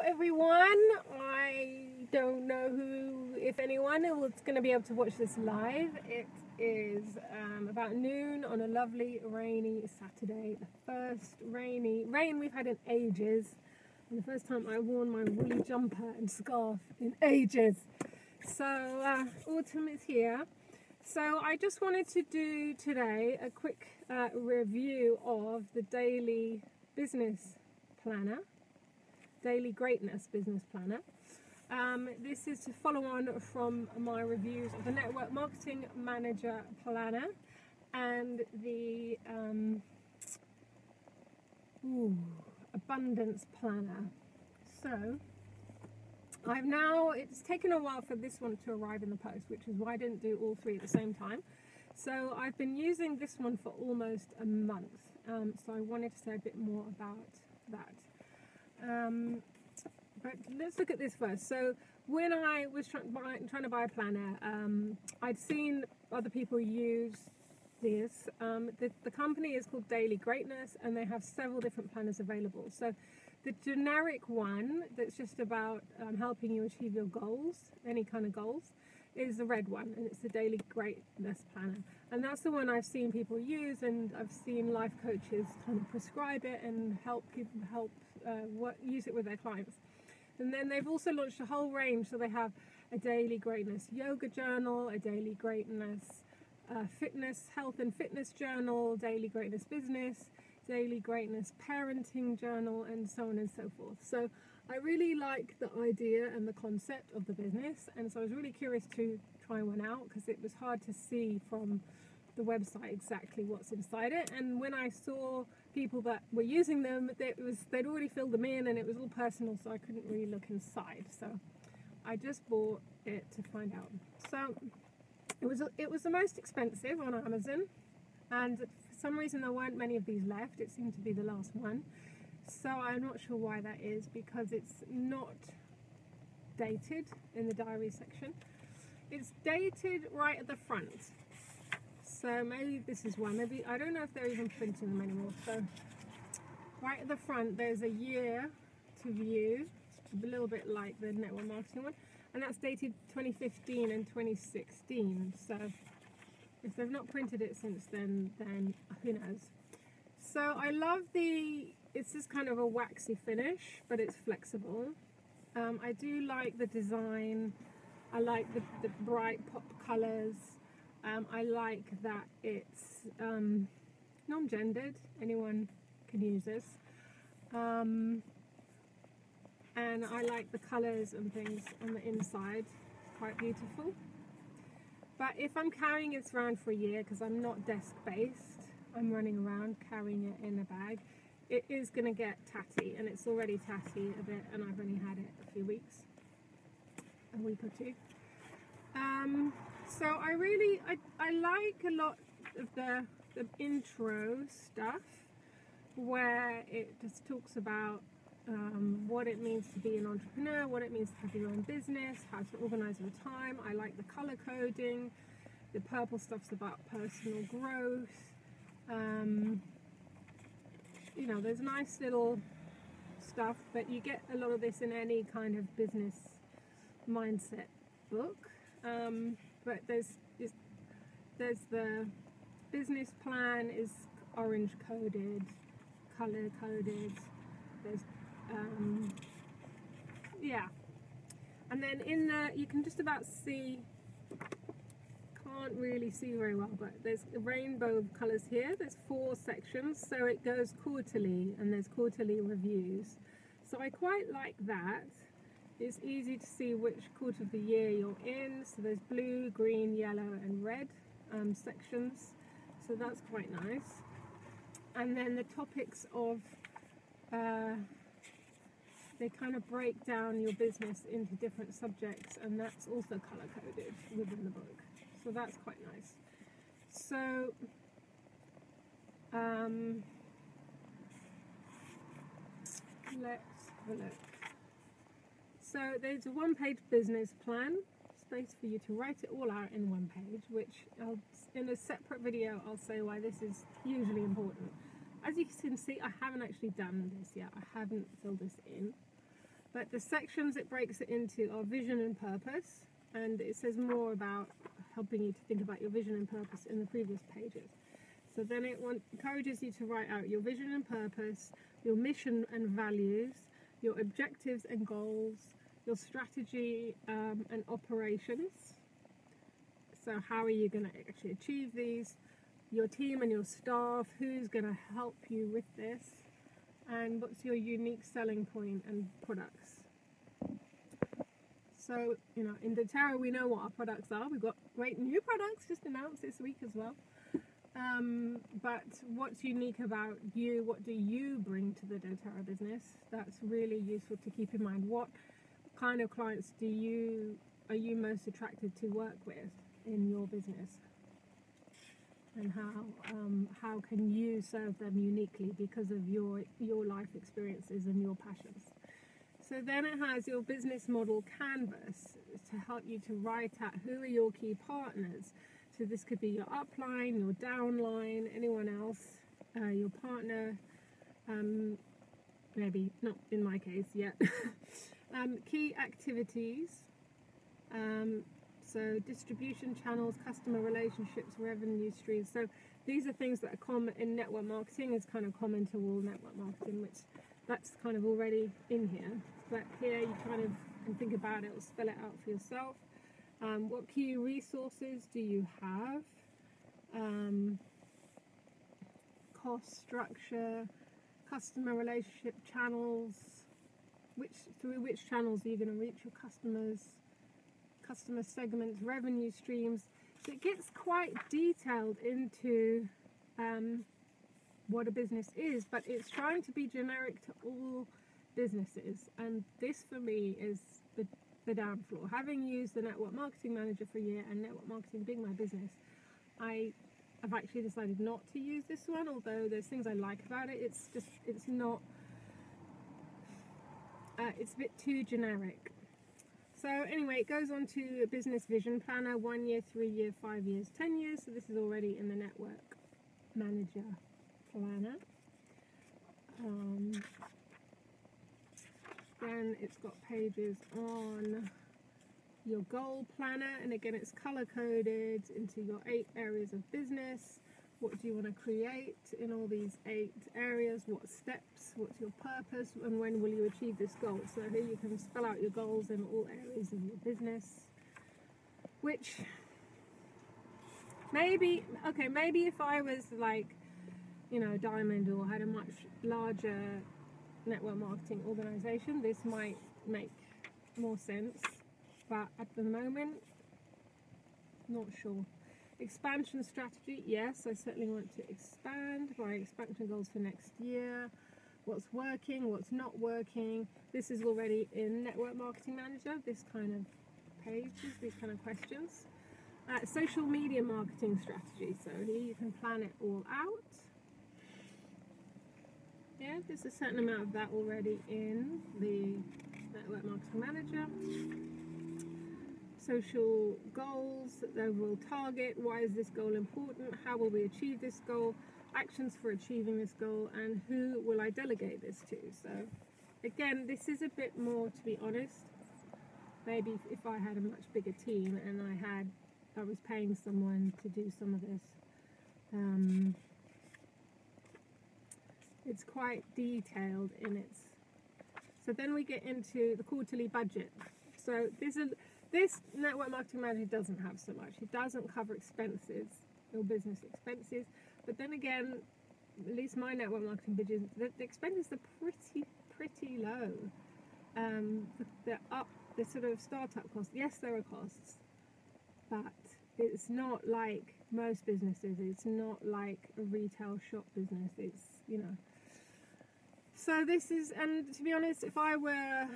everyone. I don't know who, if anyone, is going to be able to watch this live. It is about noon on a lovely rainy Saturday. The first rain we've had in ages, and the first time I worn my woolly jumper and scarf in ages. So autumn is here. So I just wanted to do today a quick review of the Daily Business Planner, Daily Greatness Business Planner. This is to follow on from my reviews of the Network Marketing Manager Planner and the Abundance Planner. So it's taken a while for this one to arrive in the post, which is why I didn't do all three at the same time. So I've been using this one for almost a month. So I wanted to say a bit more about that. But let's look at this first. So when I was trying to buy a planner, I'd seen other people use this. The company is called Daily Greatness, and they have several different planners available. So the generic one that's just about helping you achieve your goals, any kind of goals, is the red one, and it's the Daily Greatness Planner. And that's the one I've seen people use, and I've seen life coaches kind of prescribe it and help people use it with their clients. And then they've also launched a whole range. So they have a Daily Greatness Yoga Journal, a Daily Greatness Health and Fitness Journal, Daily Greatness Business, Daily Greatness Parenting Journal, and so on and so forth. So I really like the idea and the concept of the business, and so I was really curious to try one out because it was hard to see from the website exactly what's inside it. And when I saw people that were using them, they'd already filled them in, and it was all personal, so I couldn't really look inside. So I just bought it to find out. So it was the most expensive on Amazon, and for some reason there weren't many of these left. It seemed to be the last one. So I'm not sure why that is, because it's not dated in the diary section. It's dated right at the front. So maybe this is one. Maybe, I don't know if they're even printing them anymore. So right at the front there's a year to view, a little bit like the network marketing one, and that's dated 2015 and 2016. So if they've not printed it since then who knows. So I love it's this kind of a waxy finish, but it's flexible. I do like the design. I like the bright pop colours. I like that it's non-gendered. Anyone can use this. And I like the colours and things on the inside. It's quite beautiful. But if I'm carrying it around for a year, because I'm not desk-based, I'm running around carrying it in a bag, it is going to get tatty, and it's already tatty a bit, and I've only had it a few weeks, a week or two. So I like a lot of the intro stuff, where it just talks about what it means to be an entrepreneur, what it means to have your own business, how to organize your time. I like the color coding. The purple stuff's about personal growth. You know, there's nice little stuff, but you get a lot of this in any kind of business mindset book. But there's the business plan is orange coded, color coded. There's and then in you can just about see, can't really see very well, but there's a rainbow of colours here. There's 4 sections, so it goes quarterly, and there's quarterly reviews. So I quite like that. It's easy to see which quarter of the year you're in. So there's blue, green, yellow and red sections, so that's quite nice. And then the topics of they kind of break down your business into different subjects, and that's also color coded within the book, so that's quite nice. So let's have a look. So there's a 1-page business plan, space for you to write it all out in 1 page, which in a separate video I'll say why this is hugely important. As you can see, I haven't actually done this yet. I haven't filled this in. But the sections it breaks it into are vision and purpose, and it says more about helping you to think about your vision and purpose in the previous pages. So then it encourages you to write out your vision and purpose, your mission and values, your objectives and goals, your strategy and operations. So how are you going to actually achieve these? Your team and your staff, who's going to help you with this? And what's your unique selling point and products? So, you know, in doTERRA we know what our products are. We've got great new products just announced this week as well. But what's unique about you? What do you bring to the doTERRA business? That's really useful to keep in mind. What kind of clients are you most attracted to work with in your business? And how can you serve them uniquely because of your life experiences and your passions? So then it has your business model canvas to help you to write out who are your key partners. So this could be your upline, your downline, anyone else, your partner, maybe not in my case yet. Key activities, so distribution channels, customer relationships, revenue streams. So these are things that are common in network marketing, is kind of common to all network marketing, which that's kind of already in here. But here you kind of can think about it or spell it out for yourself. What key resources do you have? Cost structure, customer relationship channels, through which channels are you going to reach your customers, customer segments, revenue streams. So it gets quite detailed into what a business is, but it's trying to be generic to all businesses, and this for me is the down floor. Having used the Network Marketing Manager for a year and network marketing being my business, I have actually decided not to use this one, although there's things I like about it. It's not, it's a bit too generic. So anyway, it goes on to a business vision planner, 1 year, 3 year, 5 years, 10 years. So this is already in the Network Manager planner. Then it's got pages on your goal planner, and again it's color coded into your 8 areas of business. What do you want to create in all these 8 areas? What steps? What's your purpose? And when will you achieve this goal? So here you can spell out your goals in all areas of your business. Which maybe if I was like, you know, Diamond or had a much larger network marketing organization, this might make more sense, but at the moment, not sure. Expansion strategy, yes, I certainly want to expand. My expansion goals for next year, what's working, what's not working. This is already in Network Marketing Manager, this kind of pages, these kind of questions. Social media marketing strategy, so here you can plan it all out. Yeah, there's a certain amount of that already in the Network Marketing Manager. Social goals, the overall target, why is this goal important, how will we achieve this goal, actions for achieving this goal, and who will I delegate this to. So again, this is a bit more, to be honest, maybe if I had a much bigger team and I was paying someone to do some of this. It's quite detailed in its. So then we get into the quarterly budget. So this Network Marketing Manager doesn't have so much. It doesn't cover expenses or business expenses. But then again, at least my network marketing budget, the expenses are pretty low. The sort of startup costs. Yes, there are costs, but it's not like most businesses. It's not like a retail shop business. It's, you know. So this is, and to be honest, if I were,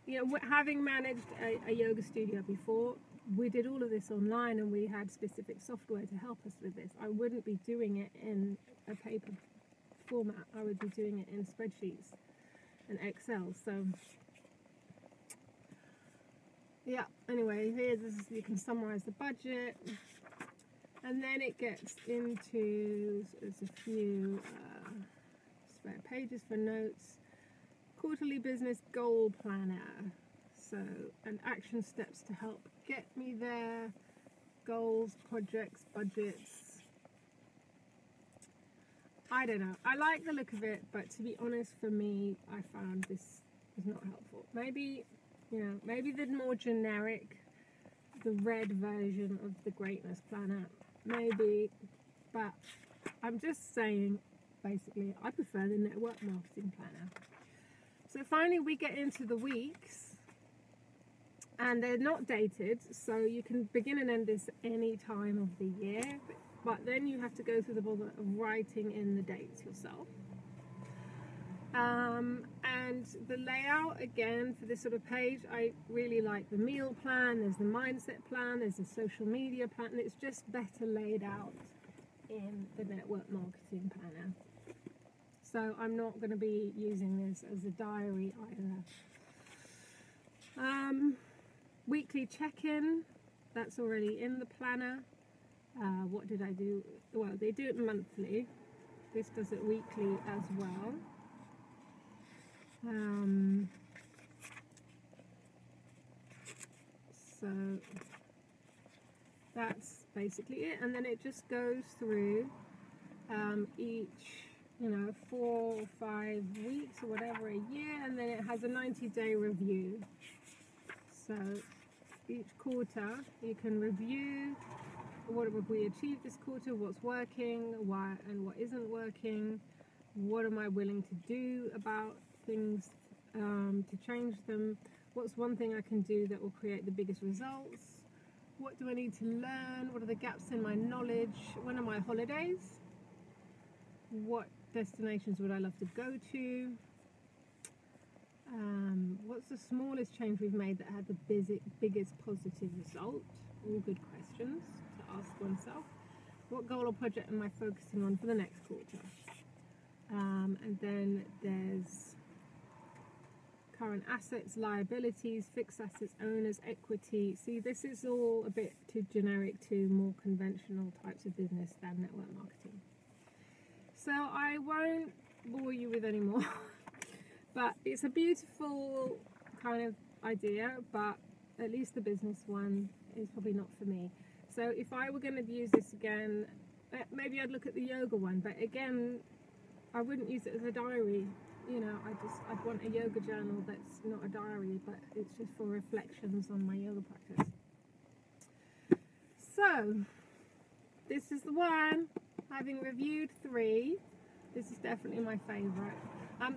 you know, having managed a yoga studio before, we did all of this online and we had specific software to help us with this. I wouldn't be doing it in a paper format. I would be doing it in spreadsheets and Excel. So yeah, anyway, you can summarize the budget, and then it gets into, there's a few spare pages for notes, quarterly business goal planner. So, and action steps to help get me there, goals, projects, budgets. I don't know. I like the look of it, but to be honest, for me, I found this was not helpful. Maybe, maybe the more generic, the red version of the Greatness Planner, maybe, but I'm just saying, basically, I prefer the Network Marketing Planner. So finally we get into the weeks, and they're not dated, so you can begin and end this any time of the year, but then you have to go through the bother of writing in the dates yourself. And the layout, again, for this sort of page, I really like the meal plan, there's the mindset plan, there's the social media plan, and it's just better laid out in the Network Marketing Planner. So I'm not going to be using this as a diary either. Weekly check-in, that's already in the planner. What did I do? Well, they do it monthly. This does it weekly as well. So that's basically it, and then it just goes through each 4 or 5 weeks or whatever a year, and then it has a 90-day review. So each quarter you can review what have we achieved this quarter, what's working, why and what isn't working, what am I willing to do about things to change them, what's one thing I can do that will create the biggest results, what do I need to learn, what are the gaps in my knowledge, when are my holidays, what destinations would I love to go to, what's the smallest change we've made that had the biggest positive result, all good questions to ask oneself, what goal or project am I focusing on for the next quarter, and then there's current assets, liabilities, fixed assets, owners, equity. See, this is all a bit too generic to more conventional types of business than network marketing. So I won't bore you with any more, but it's a beautiful kind of idea, but at least the business one is probably not for me. So if I were going to use this again, maybe I'd look at the yoga one, but again, I wouldn't use it as a diary. I'd want a yoga journal that's not a diary, but it's just for reflections on my yoga practice. So, this is the one. Having reviewed 3, this is definitely my favourite.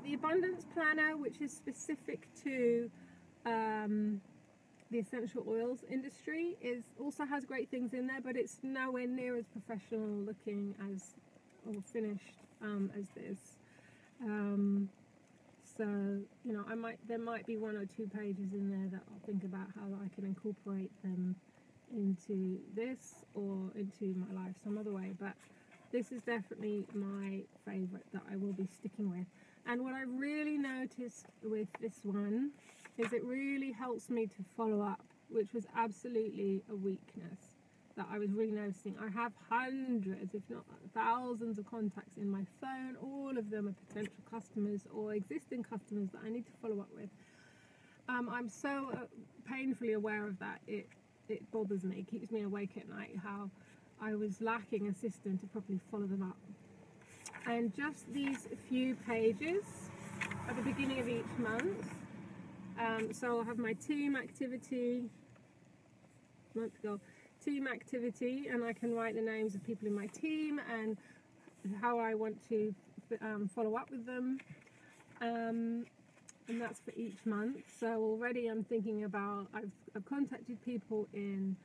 The Abundance Planner, which is specific to the essential oils industry, also has great things in there, but it's nowhere near as professional looking as or finished as this. So there might be 1 or 2 pages in there that I'll think about how I can incorporate them into this or into my life some other way, but this is definitely my favorite that I will be sticking with. And what I really noticed with this one is it really helps me to follow up, which was absolutely a weakness that I was really noticing. I have hundreds, if not thousands, of contacts in my phone. All of them are potential customers or existing customers that I need to follow up with. I'm so painfully aware of that. It bothers me, it keeps me awake at night, how I was lacking a system to properly follow them up. And just these few pages at the beginning of each month. So I'll have my team activity, and I can write the names of people in my team and how I want to follow up with them, and that's for each month. So already I'm thinking about, I've contacted people in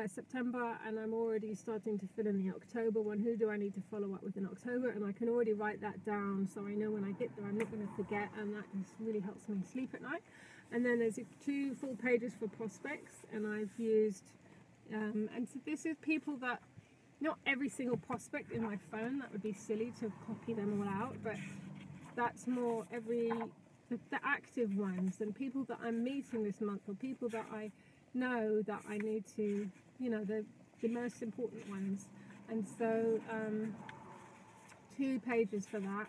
September, and I'm already starting to fill in the October one. Who do I need to follow up with in October? And I can already write that down so I know when I get there I'm not going to forget, and that just really helps me sleep at night. And then there's 2 full pages for prospects, and I've used and so this is people that, not every single prospect in my phone, that would be silly to copy them all out, but that's more the active ones, and people that I'm meeting this month, or people that I know that I need to, the most important ones. And so 2 pages for that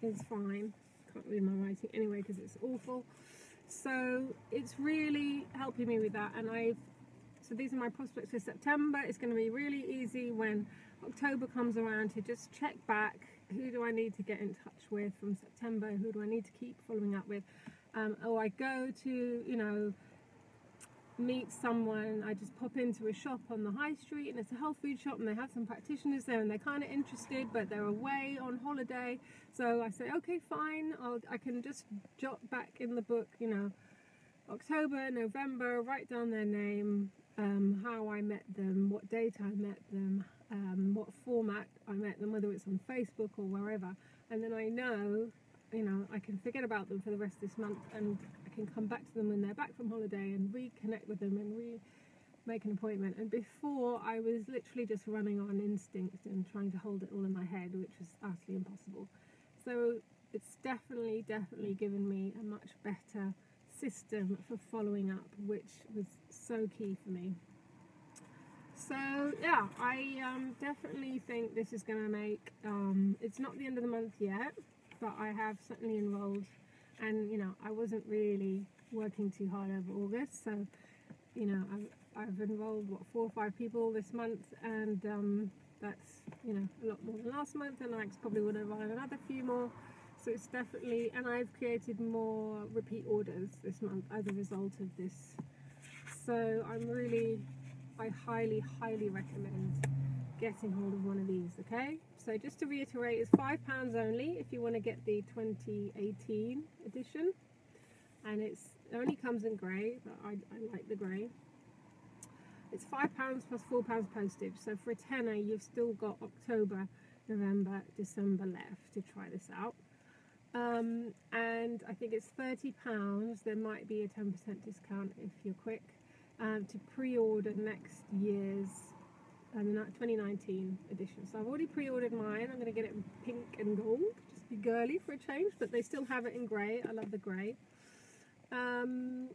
is fine. can't read my writing anyway because it's awful. So it's really helping me with that. And so these are my prospects for September. It's going to be really easy when October comes around to just check back. Who do I need to get in touch with from September? Who do I need to keep following up with? Or I go to, meet someone. I just pop into a shop on the high street, and it's a health food shop, and they have some practitioners there, and they're kind of interested, but they're away on holiday. So I say, okay, fine. I can just jot back in the book, October, November, write down their name, how I met them, what date I met them, what format I met them, whether it's on Facebook or wherever, and then I know, I can forget about them for the rest of this month, and I can come back to them when they're back from holiday and reconnect with them and make an appointment. And before, I was literally just running on instinct and trying to hold it all in my head, which was utterly impossible. So it's definitely given me a much better system for following up, which was so key for me. So yeah, I definitely think this is going to make, it's not the end of the month yet, but I have certainly enrolled, and I wasn't really working too hard over August, so I've enrolled 4 or 5 people this month, and that's a lot more than last month, and I probably would have run another few more. So it's definitely, and I've created more repeat orders this month as a result of this. So I highly recommend getting hold of one of these. Okay, so just to reiterate, it's £5 only if you want to get the 2018 edition, and it only comes in grey, but I like the grey. It's £5 plus £4 postage, so for a tenner you've still got October, November, December left to try this out. And I think it's £30. There might be a 10% discount if you're quick, to pre-order next year's 2019 edition. So I've already pre-ordered mine. I'm going to get it in pink and gold, just be girly for a change, but they still have it in grey. I love the grey. And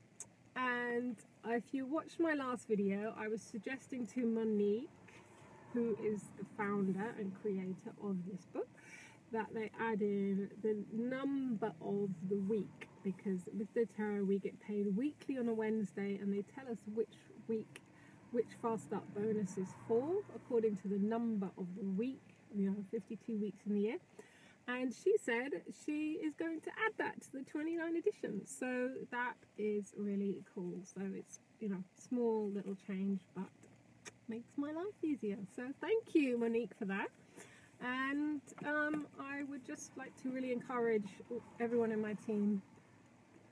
if you watched my last video, I was suggesting to Monique, who is the founder and creator of this book, that they add in the number of the week, because with doTERRA we get paid weekly on a Wednesday, and they tell us which week which Fast Start bonus is for according to the number of the week. 52 weeks in the year, and she said she is going to add that to the 29 edition, so that is really cool. So it's small little change, but makes my life easier. So thank you, Monique, for that. And I would just like to really encourage everyone in my team.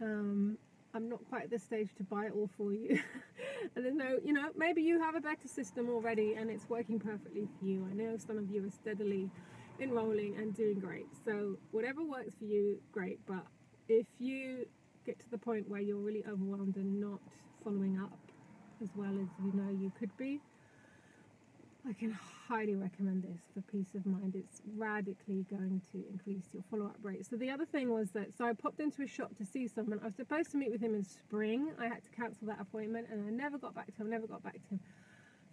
I'm not quite at this stage to buy it all for you. And there's no, maybe you have a better system already and it's working perfectly for you. I know some of you are steadily enrolling and doing great. So whatever works for you, great. But if you get to the point where you're really overwhelmed and not following up as well as you could be, I can highly recommend this for peace of mind. It's radically going to increase your follow-up rate. So the other thing was so I popped into a shop to see someone. I was supposed to meet with him in spring. I had to cancel that appointment, and I never got back to him.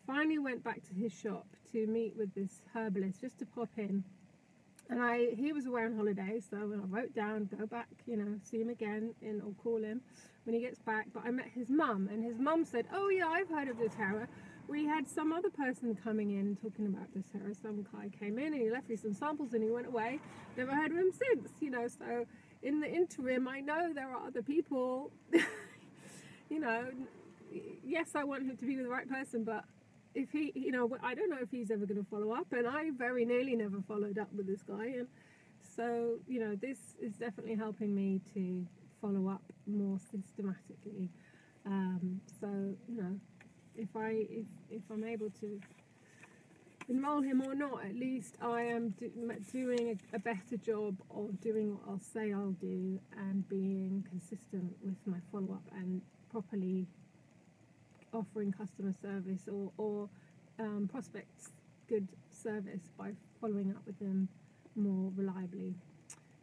Finally went back to his shop to meet with this herbalist, just to pop in. And he was away on holiday, so I wrote down, go back, see him again, or call him when he gets back. But I met his mum, and his mum said, oh yeah, I've heard of doTERRA. We had some other person coming in talking about doTERRA. Some guy came in and he left me some samples and he went away. Never heard of him since, So in the interim, I know there are other people. Yes, I want him to be with the right person, but if he, I don't know if he's ever going to follow up. And I very nearly never followed up with this guy. And so, this is definitely helping me to follow up more systematically. If I'm able to enroll him or not, at least I am doing a better job of doing what I'll say I'll do and being consistent with my follow-up and properly offering customer service or prospects good service by following up with them more reliably.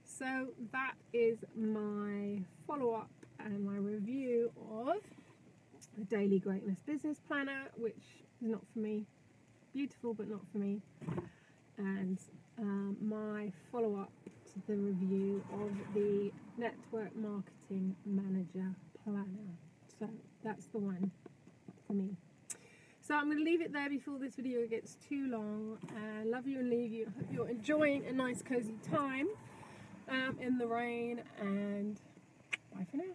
So that is my follow-up and my review of the Daily Greatness Business Planner, which is not for me. Beautiful, but not for me. And my follow-up the review of the Network Marketing Manager Planner. So that's the one for me. So I'm going to leave it there before this video gets too long. Love you and leave you. Hope you're enjoying a nice cozy time in the rain, and bye for now.